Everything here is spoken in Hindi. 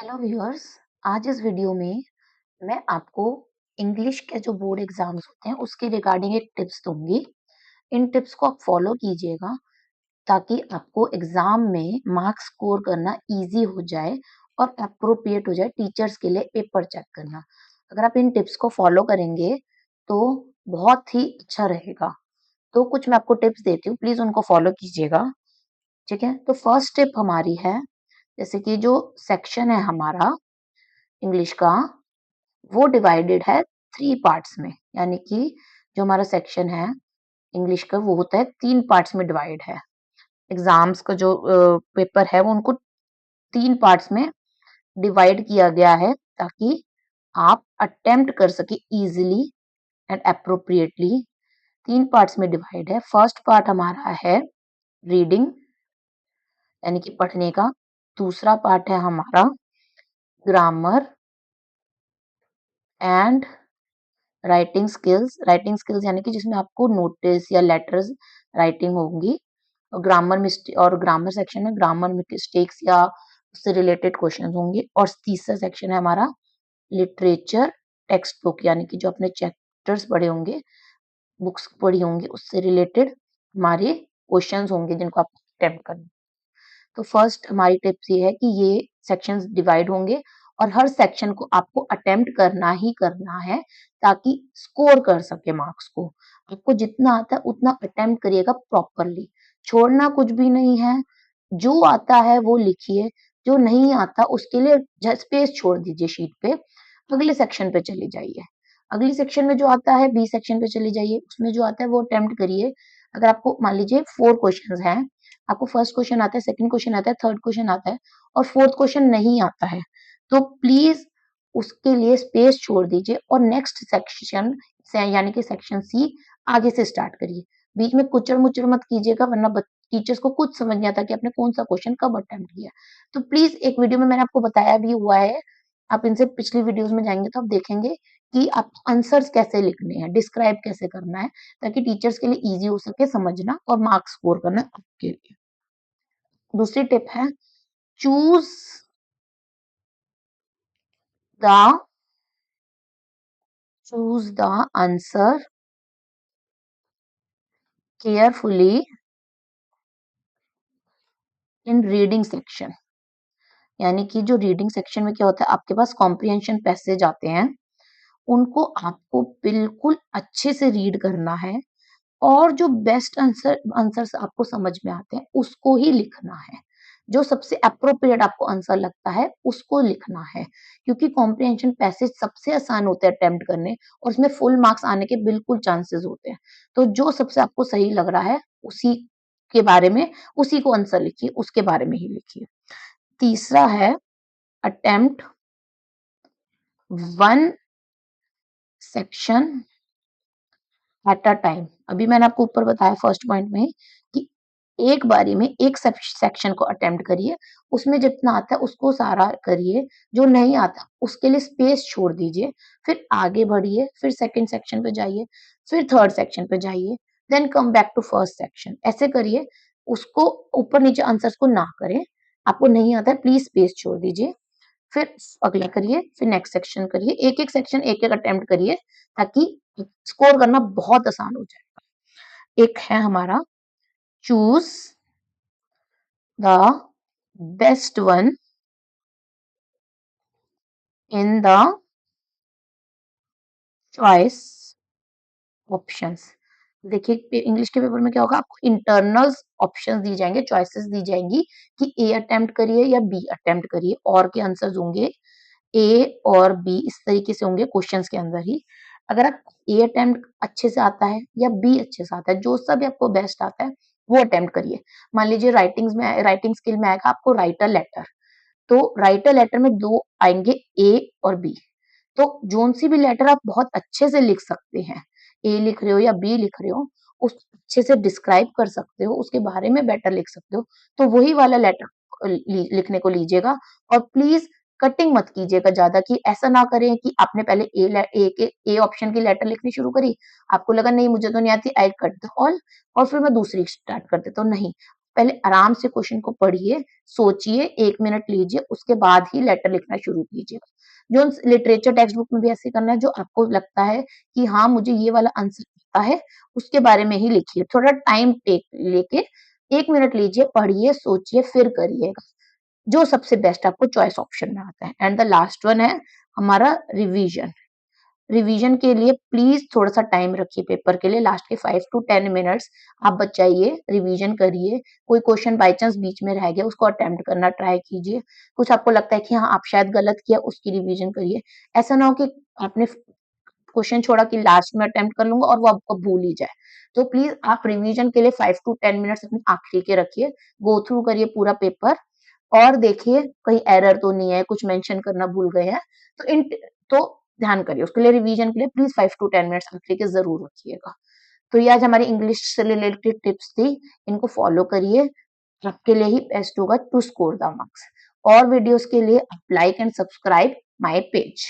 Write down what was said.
Hello viewers. आज इस वीडियो में मैं आपको इंग्लिश के जो बोर्ड एग्जाम्स होते हैं उसके रिगार्डिंग एक टिप्स दूंगी। इन टिप्स को आप फॉलो कीजिएगा ताकि आपको एग्जाम में मार्क्स स्कोर करना इजी हो जाए और अप्रोप्रिएट हो जाए टीचर्स के लिए पेपर चेक करना। अगर आप इन टिप्स को फॉलो करेंगे तो बहुत ही अच्छा रहेगा। तो कुछ मैं आपको टिप्स देती हूँ, प्लीज उनको फॉलो कीजिएगा। ठीक है, तो फर्स्ट टिप हमारी है, जैसे कि जो सेक्शन है हमारा इंग्लिश का, वो डिवाइडेड है 3 पार्ट्स में। यानी कि जो हमारा सेक्शन है इंग्लिश का वो होता है 3 पार्ट्स में डिवाइड है। एग्जाम्स का जो पेपर है वो उनको 3 पार्ट्स में डिवाइड किया गया है ताकि आप अटेम्प्ट कर सके इजीली एंड अप्रोप्रिएटली। 3 पार्ट्स में डिवाइड है। फर्स्ट पार्ट हमारा है रीडिंग यानी कि पढ़ने का। दूसरा पार्ट है हमारा ग्रामर एंड राइटिंग स्किल्स यानी कि जिसमें आपको नोटिस या लेटर्स राइटिंग होंगी। और ग्रामर सेक्शन में ग्रामर मिस्टेक्स या उससे रिलेटेड क्वेश्चन होंगे। और तीसरा सेक्शन है हमारा लिटरेचर टेक्स्ट बुक, यानी कि जो अपने चैप्टर्स पढ़े होंगे, बुक्स पढ़ी होंगी, उससे रिलेटेड हमारे क्वेश्चंस होंगे जिनको आप अटेम्प्ट करना। तो फर्स्ट हमारी टिप्स ये है कि ये सेक्शंस डिवाइड होंगे और हर सेक्शन को आपको अटेम्प्ट करना ही करना है ताकि स्कोर कर सके मार्क्स को। आपको जितना आता है उतना अटेम्प्ट करिएगा प्रॉपरली, छोड़ना कुछ भी नहीं है। जो आता है वो लिखिए, जो नहीं आता उसके लिए स्पेस छोड़ दीजिए शीट पे। अगले सेक्शन पे चले जाइए। अगली सेक्शन में जो आता है बी सेक्शन पे चले जाइए, उसमें जो आता है वो अटेम्प्ट करिए। अगर आपको मान लीजिए 4 क्वेश्चंस हैं, आपको फर्स्ट क्वेश्चन आता है, सेकंड क्वेश्चन आता है, थर्ड क्वेश्चन आता है और फोर्थ क्वेश्चन नहीं आता है, तो प्लीज उसके लिए स्पेस छोड़ दीजिए और नेक्स्ट सेक्शन से यानी कि सेक्शन सी आगे से स्टार्ट करिए। बीच में कुचर मुचर मत कीजिएगा, वरना टीचर्स को कुछ समझ नहीं आता कि आपने कौन सा क्वेश्चन कब अटेम्प्ट किया। तो प्लीज, एक वीडियो में मैंने आपको बताया भी हुआ है, आप इनसे पिछली वीडियोस में जाएंगे तो आप देखेंगे कि आप आंसर्स कैसे लिखने हैं, डिस्क्राइब कैसे करना है, ताकि टीचर्स के लिए इजी हो सके समझना और मार्क्स स्कोर करना आपके लिए। दूसरी टिप है, choose the answer carefully in reading section. यानी कि जो रीडिंग सेक्शन में क्या होता है, आपके पास कॉम्प्रिहेंशन पैसेज आते हैं, उनको आपको बिल्कुल अच्छे से रीड करना है और जो बेस्ट आंसर्स आपको समझ में आते हैं उसको ही लिखना है। जो सबसे अप्रोप्रिएट आपको आंसर लगता है उसको लिखना है, क्योंकि कॉम्प्रिहेंशन पैसेज सबसे आसान होते हैं अटेम्प्ट करने और उसमें फुल मार्क्स आने के बिल्कुल चांसेस होते हैं। तो जो सबसे आपको सही लग रहा है उसी के बारे में, उसी को आंसर लिखिए, उसके बारे में ही लिखिए। तीसरा है, attempt one section at a time. अभी मैंने आपको ऊपर बताया फर्स्ट पॉइंट में कि एक बारी में एक सेक्शन को अटेम्प्ट करिए, उसमें जितना आता है उसको सारा करिए, जो नहीं आता उसके लिए स्पेस छोड़ दीजिए, फिर आगे बढ़िए, फिर सेकंड सेक्शन पे जाइए, फिर थर्ड सेक्शन पे जाइए, then come back to first section. ऐसे करिए, उसको ऊपर नीचे आंसर्स को ना करें। आपको नहीं आता है प्लीज स्पेस छोड़ दीजिए, फिर अगला करिए, फिर नेक्स्ट सेक्शन करिए, एक एक सेक्शन एक एक अटेम्प्ट करिए ताकि स्कोर करना बहुत आसान हो जाएगा। एक है हमारा, choose the best one in the choice options. देखिए इंग्लिश के पेपर में क्या होगा, आपको इंटरनल्स ऑप्शंस दी जाएंगे, चॉइसेस दी जाएंगी कि ए अटेम्प्ट करिए या बी अटेम्प्ट करिए, और के आंसर्स होंगे ए और बी, इस तरीके से होंगे क्वेश्चंस के अंदर ही। अगर आप ए अटेम्प्ट अच्छे से आता है या बी अच्छे से आता है, जो सा भी आपको बेस्ट आता है वो अटेम्प्ट करिए। मान लीजिए राइटिंग स्किल में आएगा आपको राइटर लेटर, तो राइटर लेटर में 2 आएंगे, ए और बी। तो जोन सी भी लेटर आप बहुत अच्छे से लिख सकते हैं, ए लिख रहे हो या बी लिख रहे हो, उस अच्छे से डिस्क्राइब कर सकते हो, उसके बारे में बेटर लिख सकते हो, तो वही वाला लेटर लिखने को लीजिएगा। और प्लीज कटिंग मत कीजिएगा ज्यादा, कि ऐसा ना करें कि आपने पहले ए ऑप्शन की लेटर लिखनी शुरू करी, आपको लगा नहीं मुझे तो नहीं आती, आई कट द ऑल और फिर मैं दूसरी स्टार्ट कर देता हूँ। नहीं, पहले आराम से क्वेश्चन को पढ़िए, सोचिए, 1 मिनट लीजिए, उसके बाद ही लेटर लिखना शुरू कीजिएगा। जो लिटरेचर टेक्स्ट बुक में भी ऐसे करना है, जो आपको लगता है कि हाँ, मुझे ये वाला आंसर पता है, उसके बारे में ही लिखिए। थोड़ा टाइम टेक लेके 1 मिनट लीजिए, पढ़िए, सोचिए, फिर करिएगा। जो सबसे बेस्ट आपको चॉइस ऑप्शन में आता है। एंड द लास्ट वन है हमारा रिवीजन। रिवीजन के लिए प्लीज थोड़ा सा टाइम रखिए पेपर के लिए, लास्ट के 5 टू 10 मिनट्स आप बचाइए, रिवीजन करिए। कोई क्वेश्चन बाय चांस बीच में रह गया, उसको अटेम्प्ट करना ट्राई कीजिए। कुछ आपको लगता है कि हाँ आप शायद गलत किया, उसकी रिवीजन करिए। ऐसा ना हो कि आपने क्वेश्चन छोड़ा कि लास्ट में अटेम्प्ट कर लूंगा और वो आपको भूल ही जाए। तो प्लीज आप रिवीजन के लिए 5 टू 10 मिनट्स अपने आखिरी के रखिए, गो थ्रू करिए पूरा पेपर और देखिए कहीं एरर तो नहीं है, कुछ मेंशन करना भूल गए हैं तो इन तो ध्यान करिए। उसके लिए रिवीजन के लिए प्लीज 5 टू 10 मिनट्स आखिरी के जरूर रखिएगा। तो ये आज हमारी इंग्लिश से रिलेटेड टिप्स थी, इनको फॉलो करिए, आपके लिए ही बेस्ट होगा टू स्कोर द मार्क्स। और वीडियोस के लिए आप like and subscribe my page.